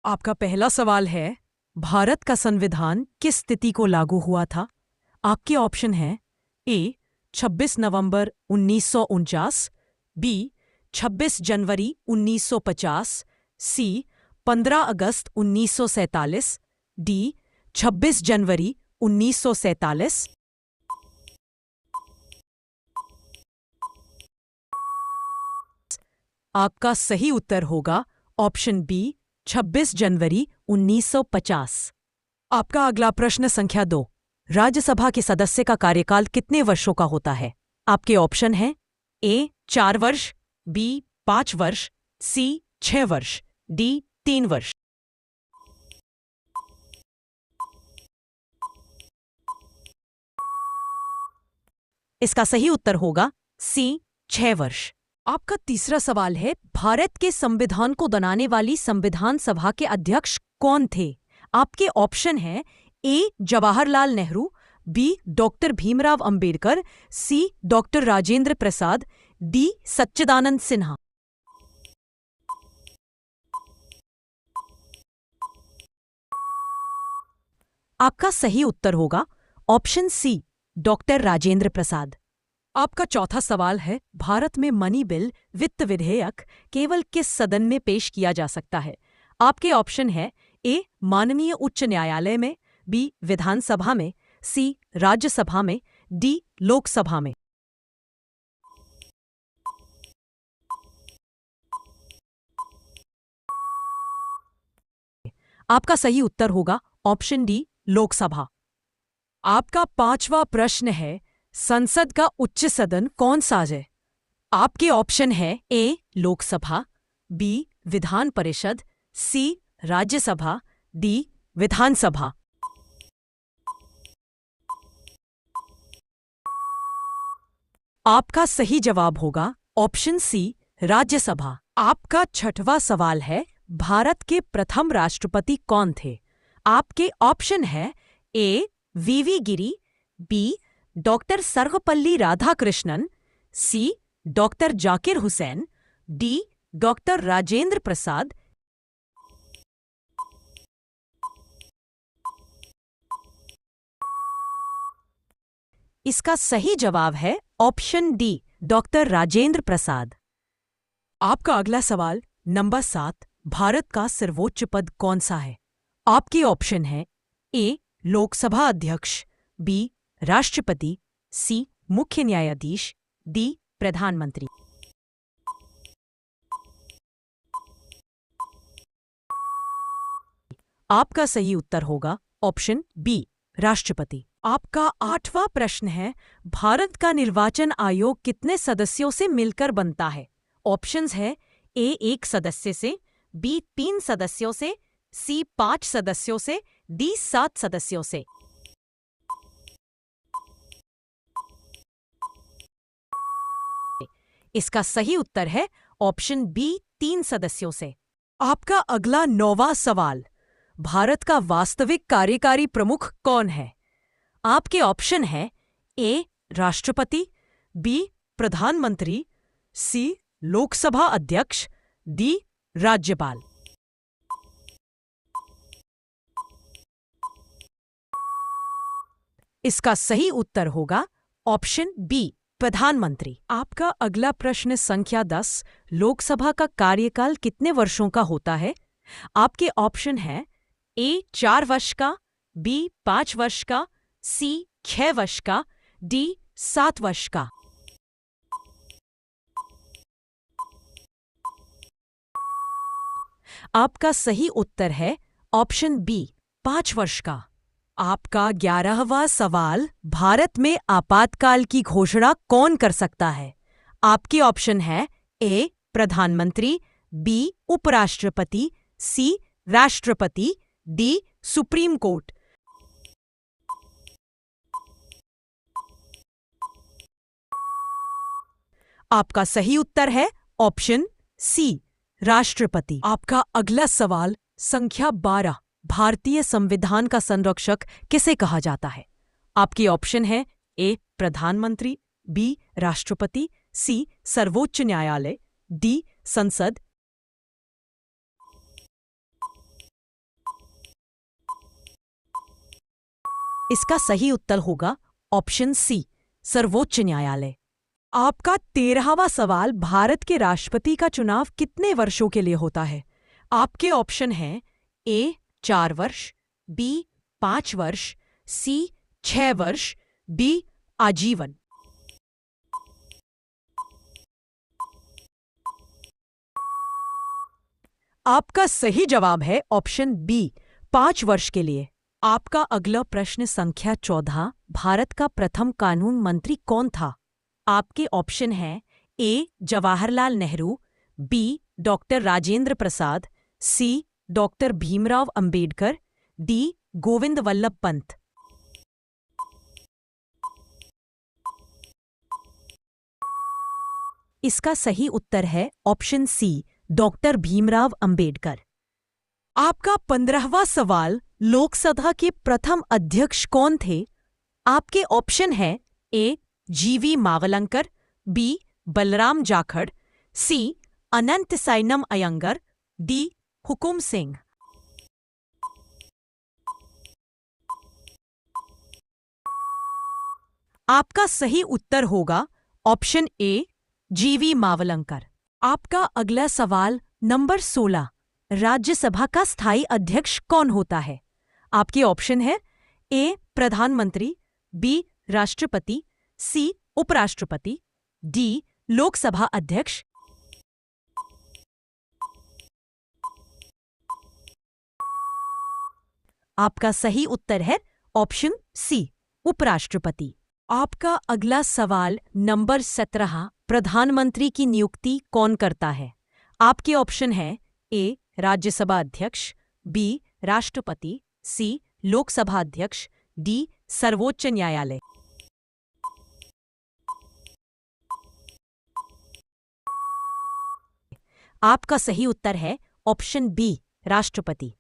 आपका पहला सवाल है, भारत का संविधान किस स्थिति को लागू हुआ था? आपके ऑप्शन हैं ए 26 नवंबर 1949, बी 26 जनवरी 1950, सी 15 अगस्त 1947, डी 26 जनवरी 1947। आपका सही उत्तर होगा ऑप्शन बी 26 जनवरी 1950। आपका अगला प्रश्न संख्या 2। राज्यसभा के सदस्य का कार्यकाल कितने वर्षों का होता है? आपके ऑप्शन हैं ए 4 वर्ष, बी 5 वर्ष, सी 6 वर्ष, डी 3 वर्ष। इसका सही उत्तर होगा सी 6 वर्ष। आपका तीसरा सवाल है, भारत के संविधान को बनाने वाली संविधान सभा के अध्यक्ष कौन थे? आपके ऑप्शन हैं A Jawaharlal Nehru, B doctor Bhimrao Ambedkar, C doctor Rajendra Prasad, D सच्चिदानंद सिन्हा। आपका सही उत्तर होगा option C doctor Rajendra Prasad. आपका चौथा सवाल है, भारत में मनी बिल वित्त विधेयक केवल किस सदन में पेश किया जा सकता है? आपके ऑप्शन है ए माननीय उच्च न्यायालय में, बी विधानसभा में, सी राज्यसभा में, डी लोकसभा में। आपका सही उत्तर होगा ऑप्शन डी लोकसभा। आपका पांचवा प्रश्न है, संसद का उच्च सदन कौन सा है? आपके ऑप्शन है ए लोकसभा, बी विधान परिषद, सी राज्यसभा, डी विधानसभा। आपका सही जवाब होगा ऑप्शन सी राज्यसभा। आपका छठवां सवाल है, भारत के प्रथम राष्ट्रपति कौन थे? आपके ऑप्शन है A V V Giri, B doctor Sarvepalli Radhakrishnan, C doctor Zakir Hussain, D doctor Rajendra Prasad. इसका सही जवाब है option D doctor Rajendra Prasad. आपका अगला सवाल नंबर 7, भारत का सर्वोच्च पद कौन सा है? आपके ऑप्शन है ए लोकसभा अध्यक्ष, बी राष्ट्रपति, सी मुख्य न्यायाधीश, डी प्रधानमंत्री। आपका सही उत्तर होगा ऑप्शन बी राष्ट्रपति। आपका आठवां प्रश्न है, भारत का निर्वाचन आयोग कितने सदस्यों से मिलकर बनता है? ऑप्शंस है ए 1 सदस्य से, बी 3 सदस्यों से, सी 5 सदस्यों से, डी 7 सदस्यों से। इसका सही उत्तर है ऑप्शन बी 3 सदस्यों से। आपका अगला 9वां सवाल, भारत का वास्तविक कार्यकारी प्रमुख कौन है? आपके ऑप्शन है ए राष्ट्रपति, बी प्रधानमंत्री, सी लोकसभा अध्यक्ष, डी राज्यपाल। इसका सही उत्तर होगा ऑप्शन बी प्रधानमंत्री। आपका अगला प्रश्न संख्या 10, लोकसभा का कार्यकाल कितने वर्षों का होता है? आपके ऑप्शन है ए 4 वर्ष का, बी 5 वर्ष का, सी 6 वर्ष का, डी 7 वर्ष का। आपका सही उत्तर है ऑप्शन बी 5 वर्ष का। आपका 11वां सवाल, भारत में आपातकाल की घोषणा कौन कर सकता है? आपके ऑप्शन है ए प्रधानमंत्री, बी उपराष्ट्रपति, सी राष्ट्रपति, डी सुप्रीम कोर्ट। आपका सही उत्तर है ऑप्शन सी राष्ट्रपति। आपका अगला सवाल संख्या 12, भारतीय संविधान का संरक्षक किसे कहा जाता है? आपके ऑप्शन है ए प्रधानमंत्री, बी राष्ट्रपति, सी सर्वोच्च न्यायालय, डी संसद, इसका सही उत्तर होगा ऑप्शन सी, सर्वोच्च न्यायालय। आपका 13वां सवाल, भारत के राष्ट्रपति का चुनाव कितने वर्षों के लिए होता है? आपके ऑप्शन हैं ए 4 वर्ष, बी 5 वर्ष, सी 6 वर्ष, डी आजीवन। आपका सही जवाब है ऑप्शन बी, 5 वर्ष के लिए। आपका अगला प्रश्न संख्या 14, भारत का प्रथम कानून मंत्री कौन था? आपके ऑप्शन हैं A Jawaharlal Nehru, B doctor Rajendra Prasad, C doctor Bhimrao Ambedkar, D Govind Ballabh Pant. इसका सही उत्तर है option C, doctor Bhimrao Ambedkar. आपका 15वां सवाल, लोकसभा के प्रथम अध्यक्ष कौन थे? आपके ऑप्शन हैं ए जीवी मावलंकर, बी बलराम जाखड़, सी अनंत साइनम अयंगर, डी हुकुम सिंह। आपका सही उत्तर होगा ऑप्शन ए, जीवी मावलंकर। आपका अगला सवाल नंबर 16, राज्यसभा का स्थायी अध्यक्ष कौन होता है? आपके ऑप्शन है ए प्रधानमंत्री, बी राष्ट्रपति, सी उपराष्ट्रपति, डी लोकसभा अध्यक्ष। आपका सही उत्तर है ऑप्शन सी, उपराष्ट्रपति। आपका अगला सवाल नंबर 17, प्रधानमंत्री की नियुक्ति कौन करता है? आपके ऑप्शन हैं ए राज्यसभा अध्यक्ष, बी राष्ट्रपति, सी लोकसभा अध्यक्ष, डी सर्वोच्च न्यायालय। आपका सही उत्तर है ऑप्शन बी, राष्ट्रपति।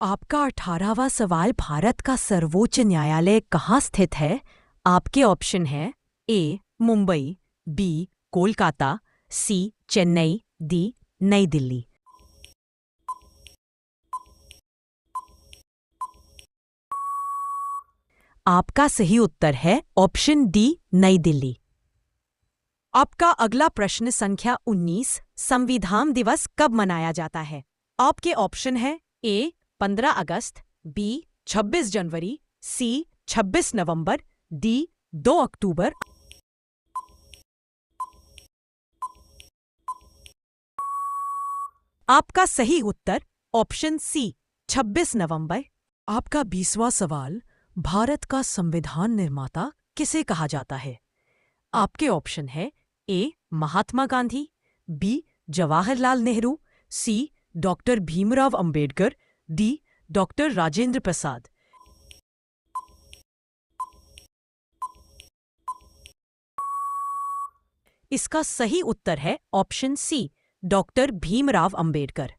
आपका 18वां सवाल, भारत का सर्वोच्च न्यायालय कहाँ स्थित है? आपके ऑप्शन हैं ए मुंबई, बी कोलकाता, सी चेन्नई, डी नई दिल्ली। आपका सही उत्तर है ऑप्शन डी, नई दिल्ली। आपका अगला प्रश्न संख्या 19, संविधान दिवस कब मनाया जाता है? आपके ऑप्शन है ए 15 अगस्त, बी 26 जनवरी, सी 26 नवंबर, डी 2 अक्टूबर। आपका सही उत्तर ऑप्शन सी, 26 नवंबर। आपका 20वां सवाल, भारत का संविधान निर्माता किसे कहा जाता है? आपके ऑप्शन है A Mahatma Gandhi, B Jawaharlal Nehru, C doctor Bhimrao Ambedkar, D doctor Rajendra Prasad. इसका सही उत्तर है option C, doctor Bhimrao Ambedkar.